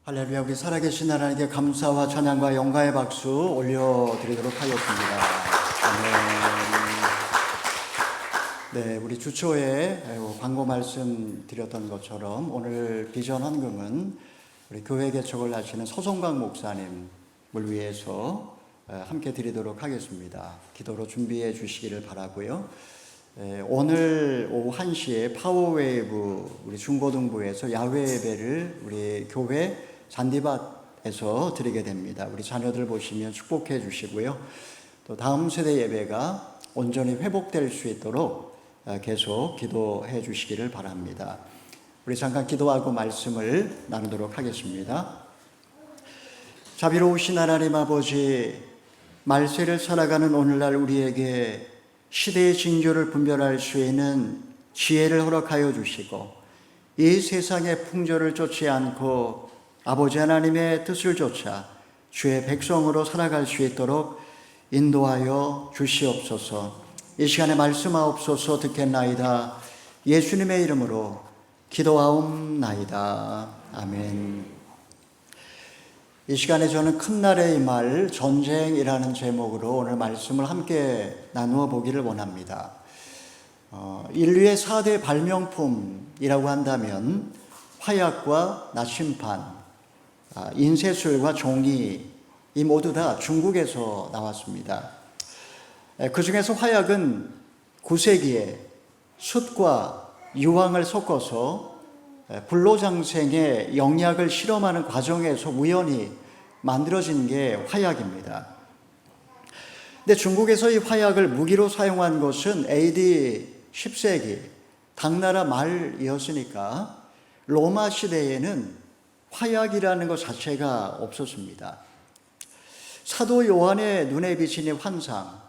할렐루야. 우리 살아계신 하나님께 감사와 찬양과 영광의 박수 올려드리도록 하겠습니다. 아멘. 네, 우리 주초에 광고 말씀 드렸던 것처럼 오늘 비전 헌금은 우리 교회 개척을 하시는 서성광 목사님을 위해서 함께 드리도록 하겠습니다. 기도로 준비해 주시기를 바라고요. 오늘 오후 1시에 파워웨이브 우리 중고등부에서 야외 예배를 우리 교회 잔디밭에서 드리게 됩니다. 우리 자녀들 보시면 축복해 주시고요. 또 다음 세대 예배가 온전히 회복될 수 있도록 계속 기도해 주시기를 바랍니다. 우리 잠깐 기도하고 말씀을 나누도록 하겠습니다. 자비로우신 하나님 아버지, 말세를 살아가는 오늘날 우리에게 시대의 징조를 분별할 수 있는 지혜를 허락하여 주시고, 이 세상의 풍조를 쫓지 않고 아버지 하나님의 뜻을 쫓아 주의 백성으로 살아갈 수 있도록 인도하여 주시옵소서. 이 시간에 말씀하옵소서. 듣겠나이다. 예수님의 이름으로 기도하옵나이다. 아멘. 이 시간에 저는 큰 날의 임할 전쟁이라는 제목으로 오늘 말씀을 함께 나누어 보기를 원합니다. 인류의 4대 발명품이라고 한다면 화약과 나침반, 인쇄술과 종이, 이 모두 다 중국에서 나왔습니다. 그 중에서 화약은 9세기에 숯과 유황을 섞어서 불로장생의 영약을 실험하는 과정에서 우연히 만들어진 게 화약입니다. 근데 중국에서 이 화약을 무기로 사용한 것은 AD 10세기 당나라 말이었으니까 로마 시대에는 화약이라는 것 자체가 없었습니다. 사도 요한의 눈에 비치는 환상,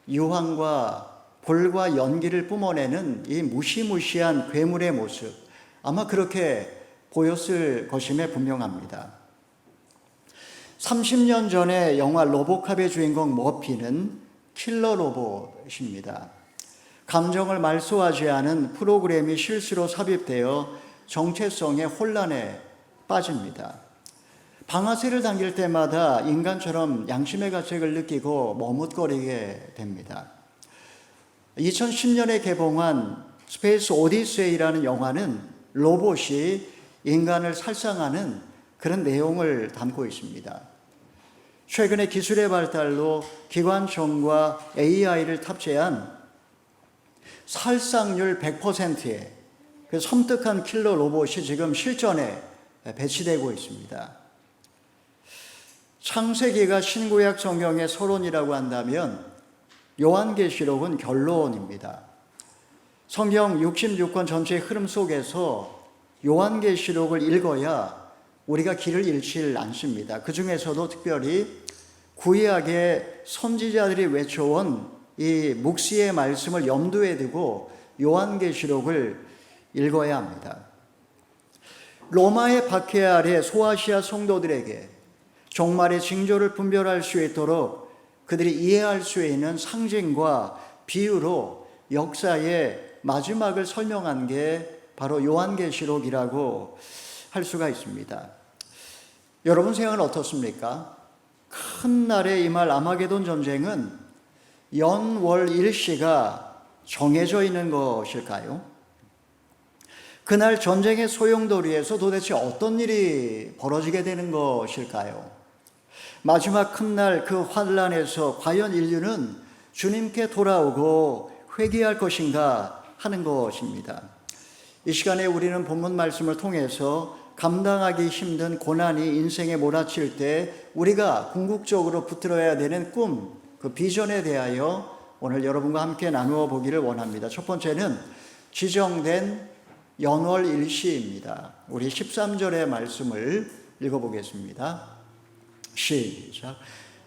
유황과 불과 연기를 뿜어내는 이 무시무시한 괴물의 모습, 아마 그렇게 보였을 것임에 분명합니다. 30년 전에 영화 로보캅의 주인공 머피는 킬러 로봇입니다. 감정을 말소하지 않은 프로그램이 실수로 삽입되어 정체성의 혼란에 빠집니다. 방아쇠를 당길 때마다 인간처럼 양심의 가책을 느끼고 머뭇거리게 됩니다. 2010년에 개봉한 스페이스 오디세이라는 영화는 로봇이 인간을 살상하는 그런 내용을 담고 있습니다. 최근의 기술의 발달로 기관총과 AI를 탑재한 살상률 100%의 그 섬뜩한 킬러 로봇이 지금 실전에 배치되고 있습니다. 창세기가 신구약 성경의 서론이라고 한다면 요한계시록은 결론입니다. 성경 66권 전체의 흐름 속에서 요한계시록을 읽어야 우리가 길을 잃지 않습니다. 그 중에서도 특별히 구약의 선지자들이 외쳐온 이 묵시의 말씀을 염두에 두고 요한계시록을 읽어야 합니다. 로마의 박해 아래 소아시아 성도들에게 종말의 징조를 분별할 수 있도록 그들이 이해할 수 있는 상징과 비유로 역사의 마지막을 설명한 게 바로 요한계시록이라고 할 수가 있습니다. 여러분 생각은 어떻습니까? 큰 날에 임할 아마게돈 전쟁은 연월 일시가 정해져 있는 것일까요? 그날 전쟁의 소용돌이에서 도대체 어떤 일이 벌어지게 되는 것일까요? 마지막 큰 날 그 환란에서 과연 인류는 주님께 돌아오고 회개할 것인가 하는 것입니다. 이 시간에 우리는 본문 말씀을 통해서 감당하기 힘든 고난이 인생에 몰아칠 때 우리가 궁극적으로 붙들어야 되는 꿈, 그 비전에 대하여 오늘 여러분과 함께 나누어 보기를 원합니다. 첫 번째는 지정된 연월 일시입니다. 우리 13절의 말씀을 읽어보겠습니다. 시작.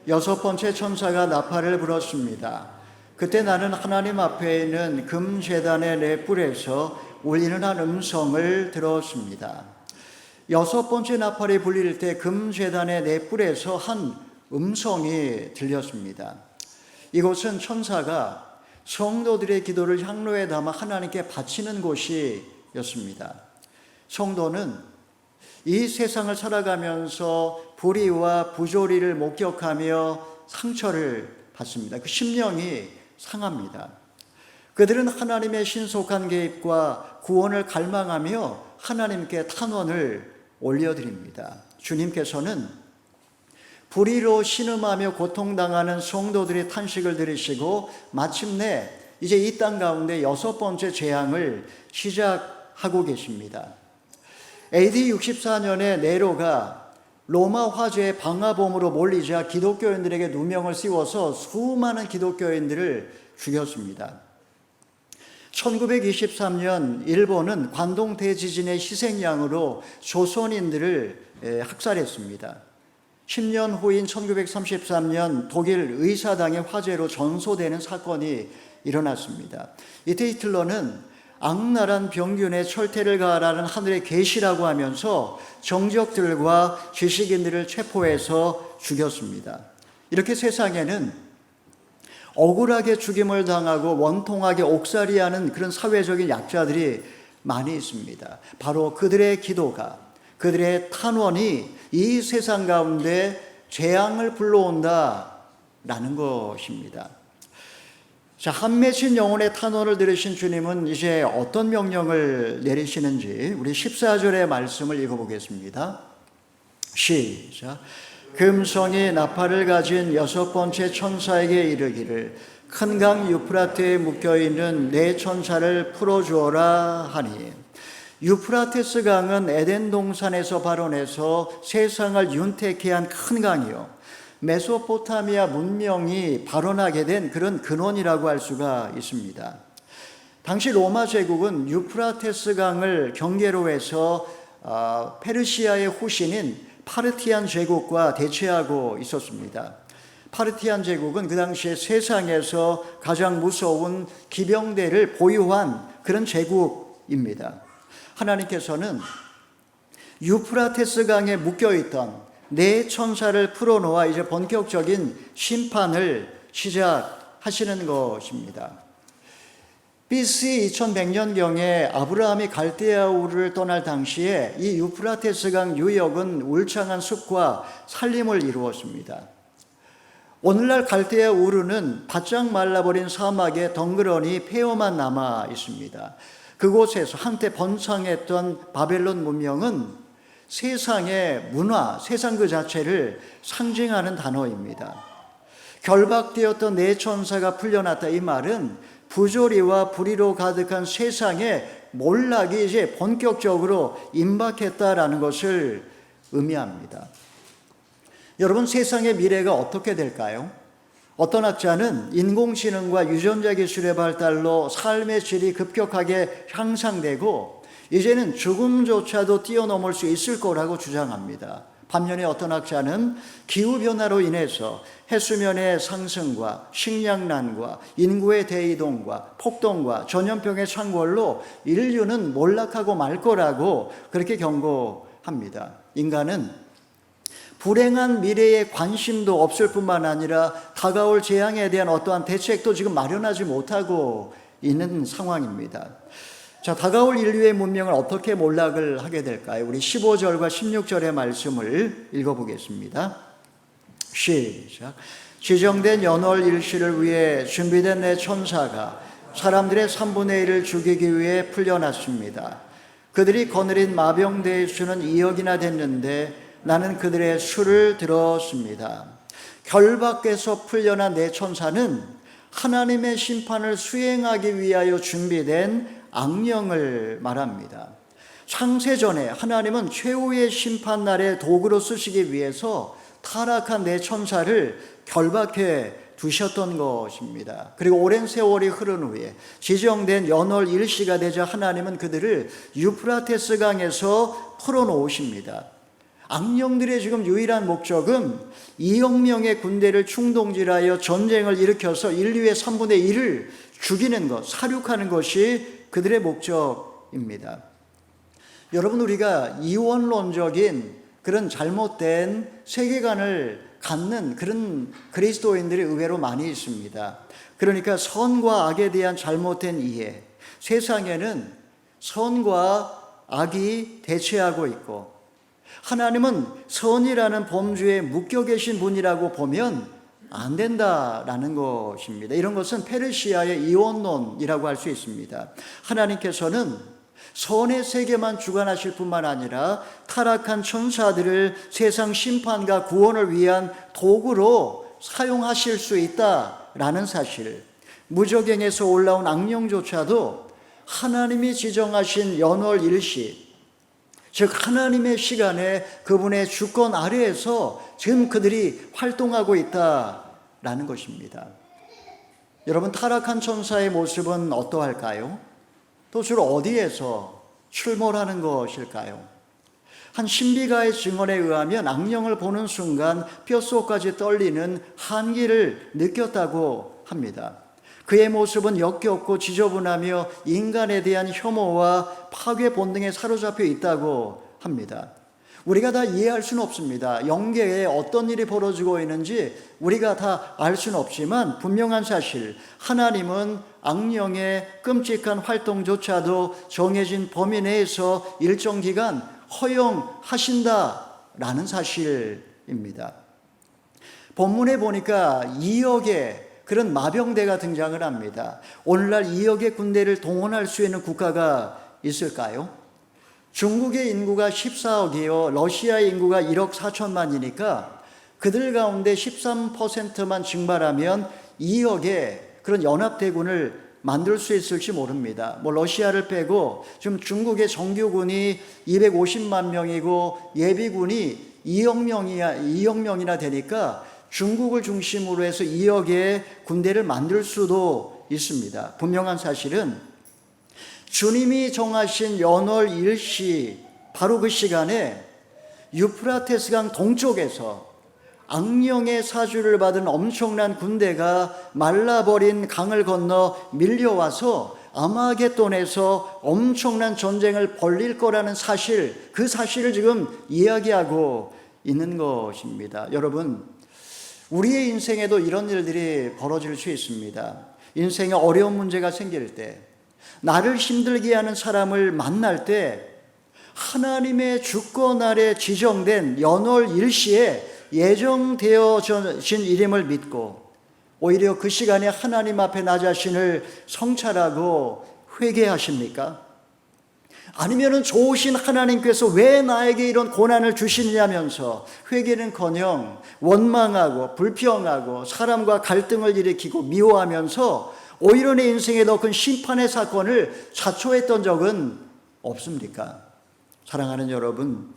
6번째 천사가 나팔을 불었습니다. 그때 나는 하나님 앞에 있는 금제단의 네 뿔에서 울리는 한 음성을 들었습니다. 6번째 나팔이 불릴 때 금제단의 네 뿔에서 한 음성이 들렸습니다. 이곳은 천사가 성도들의 기도를 향로에 담아 하나님께 바치는 곳이었습니다. 성도는 이 세상을 살아가면서 불의와 부조리를 목격하며 상처를 받습니다. 그 심령이 상합니다. 그들은 하나님의 신속한 개입과 구원을 갈망하며 하나님께 탄원을 올려드립니다. 주님께서는 불의로 신음하며 고통당하는 성도들의 탄식을 들으시고 마침내 이제 이 땅 가운데 6번째 재앙을 시작하고 계십니다. AD 64년에 네로가 로마 화제의 방화범으로 몰리자 기독교인들에게 누명을 씌워서 수많은 기독교인들을 죽였습니다. 1923년 일본은 관동 대지진의 희생양으로 조선인들을 학살했습니다. 10년 후인 1933년 독일 의사당의 화재로 전소되는 사건이 일어났습니다. 이때 히틀러는 악랄한 병균에 철퇴를 가하라는 하늘의 계시라고 하면서 정적들과 지식인들을 체포해서 죽였습니다. 이렇게 세상에는 억울하게 죽임을 당하고 원통하게 옥살이하는 그런 사회적인 약자들이 많이 있습니다. 바로 그들의 기도가, 그들의 탄원이 이 세상 가운데 재앙을 불러온다라는 것입니다. 자, 한 맺힌 영혼의 탄원을 들으신 주님은 이제 어떤 명령을 내리시는지 우리 14절의 말씀을 읽어보겠습니다. 시작. 금성이 나팔을 가진 6번째 천사에게 이르기를 큰 강 유프라테에 묶여있는 네 천사를 풀어주어라 하니, 유프라테스 강은 에덴 동산에서 발원해서 세상을 윤택케 한 큰 강이요, 메소포타미아 문명이 발원하게 된 그런 근원이라고 할 수가 있습니다. 당시 로마 제국은 유프라테스 강을 경계로 해서 페르시아의 후신인 파르티안 제국과 대치하고 있었습니다. 파르티안 제국은 그 당시에 세상에서 가장 무서운 기병대를 보유한 그런 제국입니다. 하나님께서는 유프라테스 강에 묶여있던 네 천사를 풀어놓아 이제 본격적인 심판을 시작하시는 것입니다. BC 2100년경에 아브라함이 갈대아 우르를 떠날 당시에 이 유프라테스 강 유역은 울창한 숲과 산림을 이루었습니다. 오늘날 갈대아 우르는 바짝 말라버린 사막에 덩그러니 폐허만 남아 있습니다. 그곳에서 한때 번창했던 바벨론 문명은 세상의 문화, 세상 그 자체를 상징하는 단어입니다. 결박되었던 네 천사가 풀려났다, 이 말은 부조리와 불의로 가득한 세상에 몰락이 이제 본격적으로 임박했다라는 것을 의미합니다. 여러분, 세상의 미래가 어떻게 될까요? 어떤 학자는 인공지능과 유전자 기술의 발달로 삶의 질이 급격하게 향상되고 이제는 죽음조차도 뛰어넘을 수 있을 거라고 주장합니다. 반면에 어떤 학자는 기후변화로 인해서 해수면의 상승과 식량난과 인구의 대이동과 폭동과 전염병의 창궐로 인류는 몰락하고 말 거라고 그렇게 경고합니다. 인간은 불행한 미래에 관심도 없을 뿐만 아니라 다가올 재앙에 대한 어떠한 대책도 지금 마련하지 못하고 있는 상황입니다. 자, 다가올 인류의 문명을 어떻게 몰락을 하게 될까요? 우리 15절과 16절의 말씀을 읽어보겠습니다. 시작. 지정된 연월 일시를 위해 준비된 내 천사가 사람들의 3분의 1을 죽이기 위해 풀려났습니다. 그들이 거느린 마병대의 수는 2억이나 됐는데 나는 그들의 수를 들었습니다. 결박에서 풀려난 내 천사는 하나님의 심판을 수행하기 위하여 준비된 악령을 말합니다. 창세전에 하나님은 최후의 심판날의 도구로 쓰시기 위해서 타락한 네 천사를 결박해 두셨던 것입니다. 그리고 오랜 세월이 흐른 후에 지정된 연월 일시가 되자 하나님은 그들을 유프라테스 강에서 풀어놓으십니다. 악령들의 지금 유일한 목적은 2억 명의 군대를 충동질하여 전쟁을 일으켜서 인류의 3분의 1을 죽이는 것, 사륙하는 것이 그들의 목적입니다. 여러분, 우리가 이원론적인 그런 잘못된 세계관을 갖는 그런 그리스도인들이 의외로 많이 있습니다. 그러니까 선과 악에 대한 잘못된 이해, 세상에는 선과 악이 대치하고 있고 하나님은 선이라는 범주에 묶여 계신 분이라고 보면 안 된다라는 것입니다. 이런 것은 페르시아의 이원론이라고 할 수 있습니다. 하나님께서는 선의 세계만 주관하실 뿐만 아니라 타락한 천사들을 세상 심판과 구원을 위한 도구로 사용하실 수 있다라는 사실, 무저갱에서 올라온 악령조차도 하나님이 지정하신 연월 일시, 즉 하나님의 시간에 그분의 주권 아래에서 지금 그들이 활동하고 있다라는 것입니다. 여러분, 타락한 천사의 모습은 어떠할까요? 또 주로 어디에서 출몰하는 것일까요? 한 신비가의 증언에 의하면 악령을 보는 순간 뼛속까지 떨리는 한기를 느꼈다고 합니다. 그의 모습은 역겹고 지저분하며 인간에 대한 혐오와 파괴 본능에 사로잡혀 있다고 합니다. 우리가 다 이해할 수는 없습니다. 영계에 어떤 일이 벌어지고 있는지 우리가 다 알 수는 없지만 분명한 사실, 하나님은 악령의 끔찍한 활동조차도 정해진 범위 내에서 일정 기간 허용하신다라는 사실입니다. 본문에 보니까 2억의 그런 마병대가 등장을 합니다. 오늘날 2억의 군대를 동원할 수 있는 국가가 있을까요? 중국의 인구가 14억이요. 러시아의 인구가 1억 4천만이니까 그들 가운데 13%만 증발하면 2억의 그런 연합대군을 만들 수 있을지 모릅니다. 러시아를 빼고 지금 중국의 정규군이 250만 명이고 예비군이 2억 명이나 되니까 중국을 중심으로 해서 2억의 군대를 만들 수도 있습니다. 분명한 사실은 주님이 정하신 연월 일시, 바로 그 시간에 유프라테스강 동쪽에서 악령의 사주를 받은 엄청난 군대가 말라버린 강을 건너 밀려와서 아마겟돈에서 엄청난 전쟁을 벌릴 거라는 사실, 그 사실을 지금 이야기하고 있는 것입니다. 여러분, 우리의 인생에도 이런 일들이 벌어질 수 있습니다. 인생에 어려운 문제가 생길 때, 나를 힘들게 하는 사람을 만날 때 하나님의 주권 아래 지정된 연월 일시에 예정되어진 일임을 믿고 오히려 그 시간에 하나님 앞에 나 자신을 성찰하고 회개하십니까? 아니면은 좋으신 하나님께서 왜 나에게 이런 고난을 주시냐면서 회개는커녕 원망하고 불평하고 사람과 갈등을 일으키고 미워하면서 오히려 내 인생에 더 큰 심판의 사건을 자초했던 적은 없습니까? 사랑하는 여러분,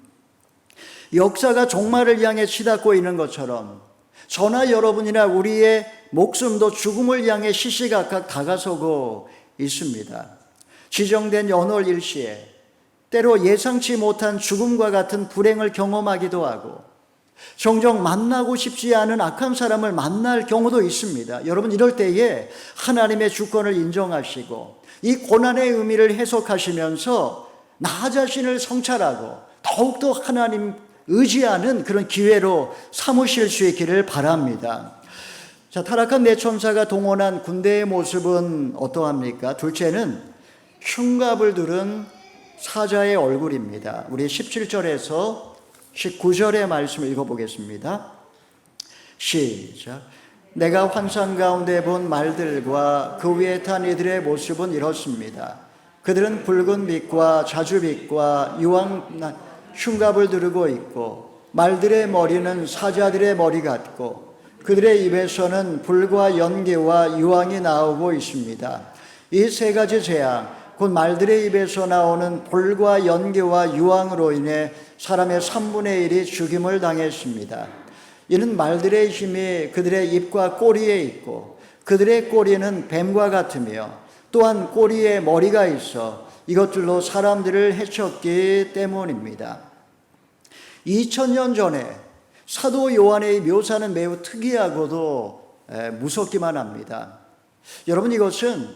역사가 종말을 향해 치닫고 있는 것처럼 저나 여러분이나 우리의 목숨도 죽음을 향해 시시각각 다가서고 있습니다. 지정된 연월 일시에 때로 예상치 못한 죽음과 같은 불행을 경험하기도 하고 종종 만나고 싶지 않은 악한 사람을 만날 경우도 있습니다. 여러분, 이럴 때에 하나님의 주권을 인정하시고 이 고난의 의미를 해석하시면서 나 자신을 성찰하고 더욱더 하나님 의지하는 그런 기회로 삼으실 수 있기를 바랍니다. 자, 타락한 내 천사가 동원한 군대의 모습은 어떠합니까? 둘째는 흉갑을 두른 사자의 얼굴입니다. 우리 17절에서 19절의 말씀을 읽어보겠습니다. 시작. 내가 환상 가운데 본 말들과 그 위에 탄 이들의 모습은 이렇습니다. 그들은 붉은 빛과 자주빛과 유황 흉갑을 두르고 있고 말들의 머리는 사자들의 머리 같고 그들의 입에서는 불과 연기와 유황이 나오고 있습니다. 이 세 가지 재앙, 곧 말들의 입에서 나오는 불과 연기와 유황으로 인해 사람의 3분의 1이 죽임을 당했습니다. 이는 말들의 힘이 그들의 입과 꼬리에 있고 그들의 꼬리는 뱀과 같으며 또한 꼬리에 머리가 있어 이것들로 사람들을 해쳤기 때문입니다. 2000년 전에 사도 요한의 묘사는 매우 특이하고도 무섭기만 합니다. 여러분, 이것은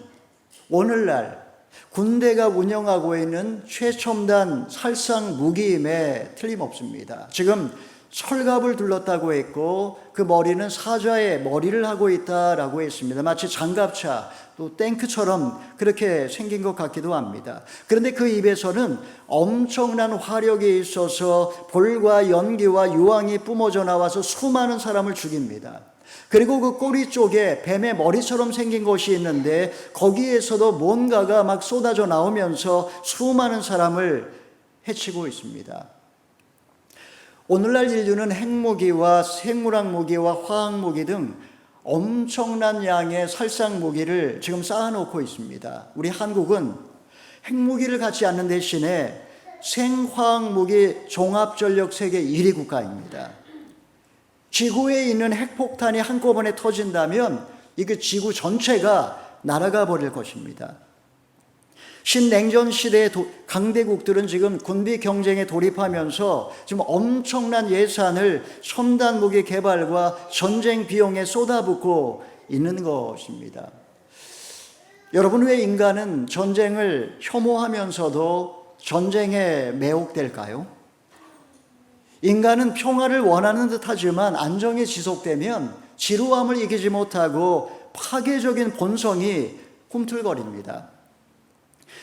오늘날 군대가 운영하고 있는 최첨단 살상 무기임에 틀림없습니다. 지금 철갑을 둘렀다고 했고 그 머리는 사자의 머리를 하고 있다라고 했습니다. 마치 장갑차 또 탱크처럼 그렇게 생긴 것 같기도 합니다. 그런데 그 입에서는 엄청난 화력이 있어서 볼과 연기와 유황이 뿜어져 나와서 수많은 사람을 죽입니다. 그리고 그 꼬리 쪽에 뱀의 머리처럼 생긴 것이 있는데 거기에서도 뭔가가 막 쏟아져 나오면서 수많은 사람을 해치고 있습니다. 오늘날 인류는 핵무기와 생물학 무기와 화학 무기 등 엄청난 양의 살상 무기를 지금 쌓아놓고 있습니다. 우리 한국은 핵무기를 갖지 않는 대신에 생화학 무기 종합전력 세계 1위 국가입니다. 지구에 있는 핵폭탄이 한꺼번에 터진다면 이게 지구 전체가 날아가 버릴 것입니다. 신냉전 시대의 강대국들은 지금 군비 경쟁에 돌입하면서 지금 엄청난 예산을 첨단 무기 개발과 전쟁 비용에 쏟아붓고 있는 것입니다. 여러분, 왜 인간은 전쟁을 혐오하면서도 전쟁에 매혹될까요? 인간은 평화를 원하는 듯하지만 안정이 지속되면 지루함을 이기지 못하고 파괴적인 본성이 꿈틀거립니다.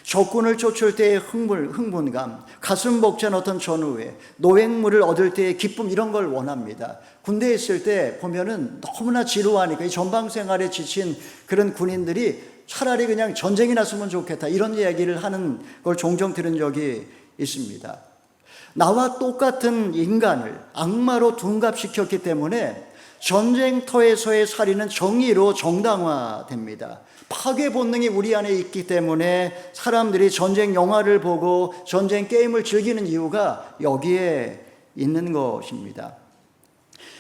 적군을 쫓을 때의 흥분감, 가슴 벅찬 어떤 전후회, 노획물을 얻을 때의 기쁨, 이런 걸 원합니다. 군대에 있을 때 보면은 너무나 지루하니까 이 전방 생활에 지친 그런 군인들이 차라리 그냥 전쟁이 났으면 좋겠다, 이런 이야기를 하는 걸 종종 들은 적이 있습니다. 나와 똑같은 인간을 악마로 둔갑시켰기 때문에 전쟁터에서의 살인은 정의로 정당화됩니다. 파괴 본능이 우리 안에 있기 때문에 사람들이 전쟁 영화를 보고 전쟁 게임을 즐기는 이유가 여기에 있는 것입니다.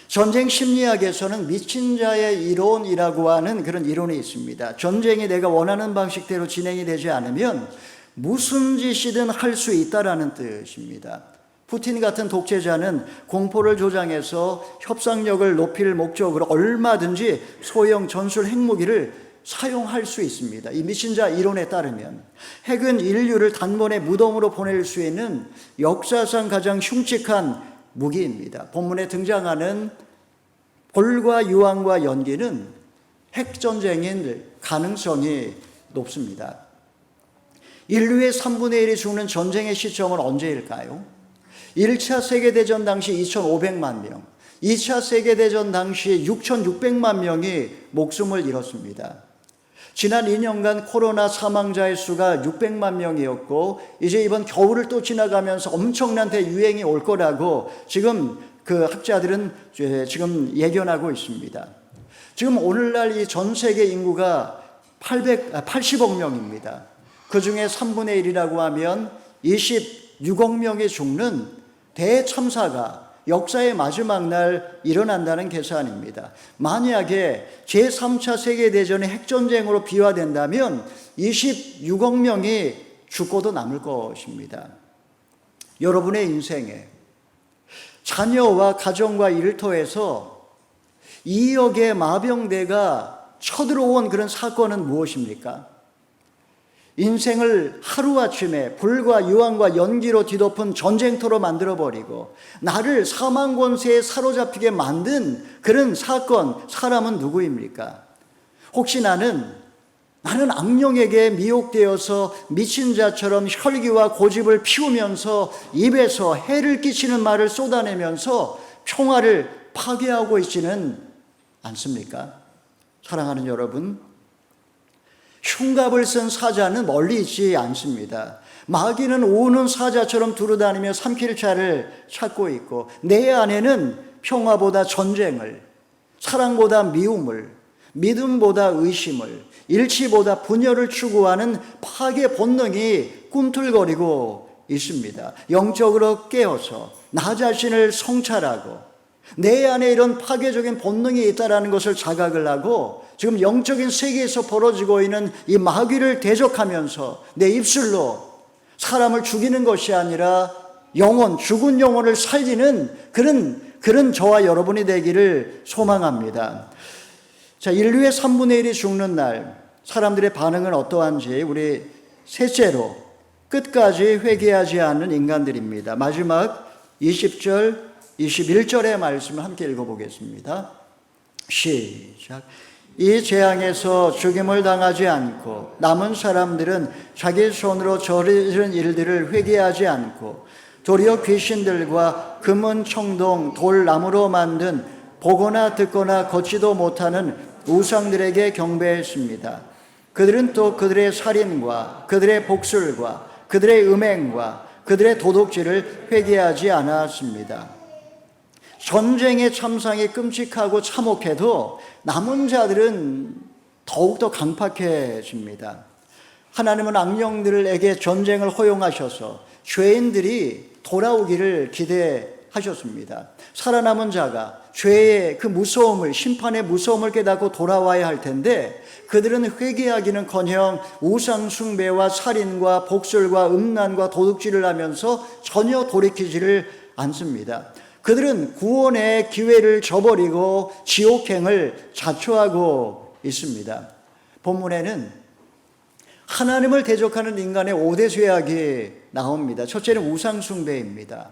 전쟁 심리학에서는 미친 자의 이론이라고 하는 그런 이론이 있습니다. 전쟁이 내가 원하는 방식대로 진행이 되지 않으면 무슨 짓이든 할 수 있다라는 뜻입니다. 푸틴 같은 독재자는 공포를 조장해서 협상력을 높일 목적으로 얼마든지 소형 전술 핵무기를 사용할 수 있습니다. 이 미친 자 이론에 따르면 핵은 인류를 단번에 무덤으로 보낼 수 있는 역사상 가장 흉측한 무기입니다. 본문에 등장하는 볼과 유황과 연기는 핵전쟁인 가능성이 높습니다. 인류의 3분의 1이 죽는 전쟁의 시점은 언제일까요? 1차 세계대전 당시 2,500만 명, 2차 세계대전 당시 6,600만 명이 목숨을 잃었습니다. 지난 2년간 코로나 사망자의 수가 600만 명이었고 이제 이번 겨울을 또 지나가면서 엄청난 대유행이 올 거라고 지금 그 학자들은 지금 예견하고 있습니다. 지금 오늘날 이 전 세계 인구가 80억 명입니다. 그 중에 3분의 1이라고 하면 26억 명이 죽는 대참사가 역사의 마지막 날 일어난다는 계산입니다. 만약에 제3차 세계대전의 핵전쟁으로 비화된다면 26억 명이 죽고도 남을 것입니다. 여러분의 인생에 자녀와 가정과 일터에서 2억의 마병대가 쳐들어온 그런 사건은 무엇입니까? 인생을 하루아침에 불과 유황과 연기로 뒤덮은 전쟁터로 만들어버리고 나를 사망 권세에 사로잡히게 만든 그런 사건, 사람은 누구입니까? 혹시 나는 악령에게 미혹되어서 미친 자처럼 혈기와 고집을 피우면서 입에서 해를 끼치는 말을 쏟아내면서 평화를 파괴하고 있지는 않습니까? 사랑하는 여러분, 흉갑을 쓴 사자는 멀리 있지 않습니다. 마귀는 우는 사자처럼 두루다니며 삼킬 자를 찾고 있고 내 안에는 평화보다 전쟁을, 사랑보다 미움을, 믿음보다 의심을, 일치보다 분열을 추구하는 파괴 본능이 꿈틀거리고 있습니다. 영적으로 깨어서 나 자신을 성찰하고 내 안에 이런 파괴적인 본능이 있다는 것을 자각을 하고 지금 영적인 세계에서 벌어지고 있는 이 마귀를 대적하면서 내 입술로 사람을 죽이는 것이 아니라 죽은 영혼을 살리는 그런 저와 여러분이 되기를 소망합니다. 자, 인류의 3분의 1이 죽는 날 사람들의 반응은 어떠한지 우리 셋째로 끝까지 회개하지 않는 인간들입니다. 마지막 20절 21절의 말씀을 함께 읽어보겠습니다. 시작. 이 재앙에서 죽임을 당하지 않고 남은 사람들은 자기 손으로 저지른 일들을 회개하지 않고 도리어 귀신들과 금은 청동 돌나무로 만든 보거나 듣거나 걷지도 못하는 우상들에게 경배했습니다. 그들은 또 그들의 살인과 그들의 복술과 그들의 음행과 그들의 도둑질을 회개하지 않았습니다. 전쟁의 참상이 끔찍하고 참혹해도 남은 자들은 더욱더 강팍해집니다. 하나님은 악령들에게 전쟁을 허용하셔서 죄인들이 돌아오기를 기대하셨습니다. 살아남은 자가 죄의 그 무서움을, 심판의 무서움을 깨닫고 돌아와야 할 텐데 그들은 회개하기는커녕 우상 숭배와 살인과 복술과 음란과 도둑질을 하면서 전혀 돌이키지를 않습니다. 그들은 구원의 기회를 저버리고 지옥행을 자초하고 있습니다. 본문에는 하나님을 대적하는 인간의 5대 죄악이 나옵니다. 첫째는 우상 숭배입니다.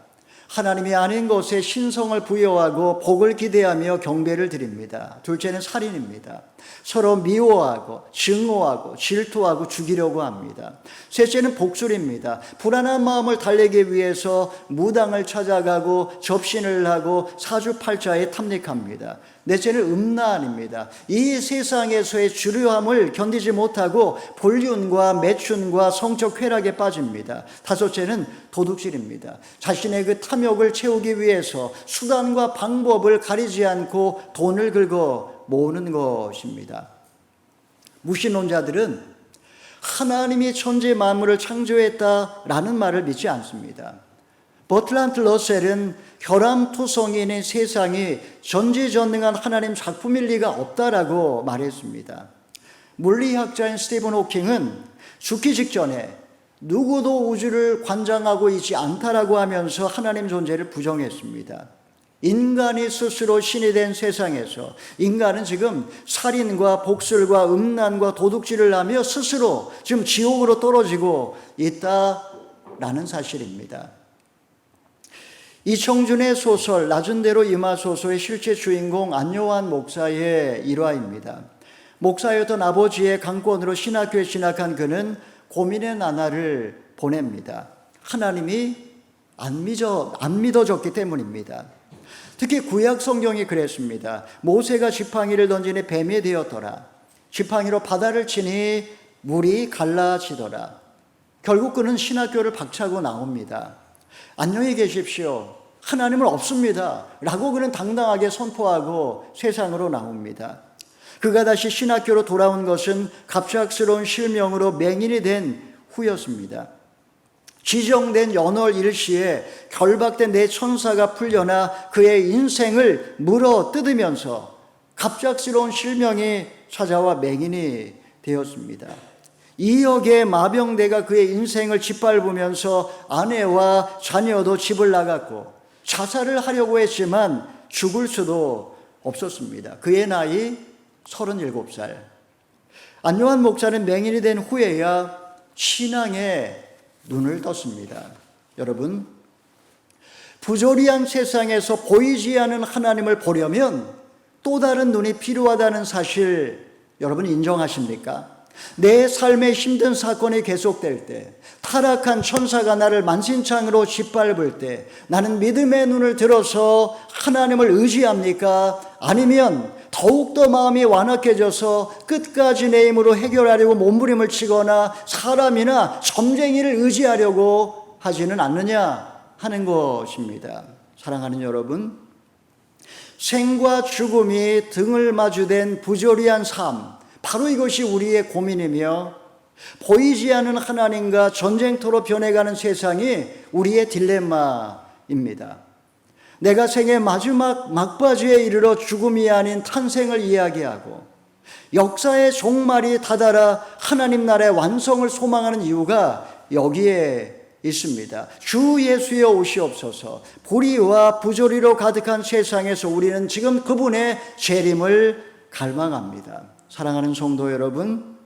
하나님이 아닌 것에 신성을 부여하고 복을 기대하며 경배를 드립니다. 둘째는 살인입니다. 서로 미워하고 증오하고 질투하고 죽이려고 합니다. 셋째는 복술입니다. 불안한 마음을 달래기 위해서 무당을 찾아가고 접신을 하고 사주팔자에 탐닉합니다. 넷째는 음란입니다. 이 세상에서의 주류함을 견디지 못하고 불륜과 매춘과 성적 쾌락에 빠집니다. 다섯째는 도둑질입니다. 자신의 그 탐욕을 채우기 위해서 수단과 방법을 가리지 않고 돈을 긁어 모으는 것입니다. 무신론자들은 하나님이 천지 만물을 창조했다라는 말을 믿지 않습니다. 버틀란트 러셀은 혈암투성이인 세상이 전지전능한 하나님 작품일 리가 없다라고 말했습니다. 물리학자인 스티븐 호킹은 죽기 직전에 누구도 우주를 관장하고 있지 않다라고 하면서 하나님 존재를 부정했습니다. 인간이 스스로 신이 된 세상에서 인간은 지금 살인과 복술과 음란과 도둑질을 하며 스스로 지금 지옥으로 떨어지고 있다라는 사실입니다. 이청준의 소설 낮은 대로 임하소서의 실제 주인공 안요한 목사의 일화입니다. 목사였던 아버지의 강권으로 신학교에 진학한 그는 고민의 나날을 보냅니다. 하나님이 안 믿어졌기 때문입니다. 특히 구약 성경이 그랬습니다. 모세가 지팡이를 던지니 뱀이 되었더라. 지팡이로 바다를 치니 물이 갈라지더라. 결국 그는 신학교를 박차고 나옵니다. 안녕히 계십시오. 하나님은 없습니다. 라고 그는 당당하게 선포하고 세상으로 나옵니다. 그가 다시 신학교로 돌아온 것은 갑작스러운 실명으로 맹인이 된 후였습니다. 지정된 연월 일시에 결박된 네 천사가 풀려나 그의 인생을 물어 뜯으면서 갑작스러운 실명이 찾아와 맹인이 되었습니다. 2억의 마병대가 그의 인생을 짓밟으면서 아내와 자녀도 집을 나갔고 자살을 하려고 했지만 죽을 수도 없었습니다. 그의 나이 37살. 안요한 목사는 맹인이 된 후에야 신앙에 눈을 떴습니다. 여러분, 부조리한 세상에서 보이지 않는 하나님을 보려면 또 다른 눈이 필요하다는 사실 여러분 인정하십니까? 내 삶의 힘든 사건이 계속될 때, 타락한 천사가 나를 만신창으로 짓밟을 때 나는 믿음의 눈을 들어서 하나님을 의지합니까? 아니면 더욱더 마음이 완악해져서 끝까지 내 힘으로 해결하려고 몸부림을 치거나 사람이나 점쟁이를 의지하려고 하지는 않느냐 하는 것입니다. 사랑하는 여러분, 생과 죽음이 등을 마주댄 부조리한 삶, 바로 이것이 우리의 고민이며 보이지 않는 하나님과 전쟁터로 변해가는 세상이 우리의 딜레마입니다. 내가 생의 마지막 막바지에 이르러 죽음이 아닌 탄생을 이야기하고 역사의 종말이 다다라 하나님 나라의 완성을 소망하는 이유가 여기에 있습니다. 주 예수여 오시옵소서. 불의와 부조리로 가득한 세상에서 우리는 지금 그분의 재림을 갈망합니다. 사랑하는 성도 여러분,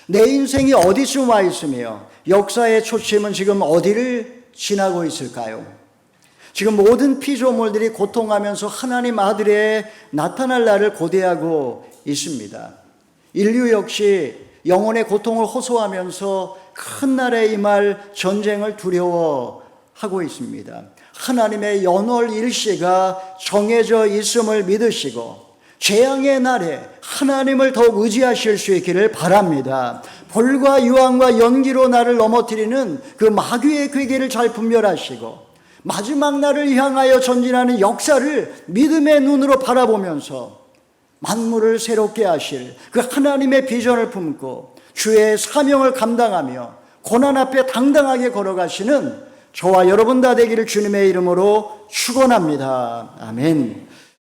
내 인생이 어디쯤 와 있으며 역사의 초침은 지금 어디를 지나고 있을까요? 지금 모든 피조물들이 고통하면서 하나님 아들의 나타날 날을 고대하고 있습니다. 인류 역시 영혼의 고통을 호소하면서 큰 날에 임할 전쟁을 두려워하고 있습니다. 하나님의 연월 일시가 정해져 있음을 믿으시고 재앙의 날에 하나님을 더욱 의지하실 수 있기를 바랍니다. 불과 유황과 연기로 나를 넘어뜨리는 그 마귀의 괴계를 잘 분별하시고 마지막 날을 향하여 전진하는 역사를 믿음의 눈으로 바라보면서 만물을 새롭게 하실 그 하나님의 비전을 품고 주의 사명을 감당하며 고난 앞에 당당하게 걸어가시는 저와 여러분 다 되기를 주님의 이름으로 축원합니다. 아멘.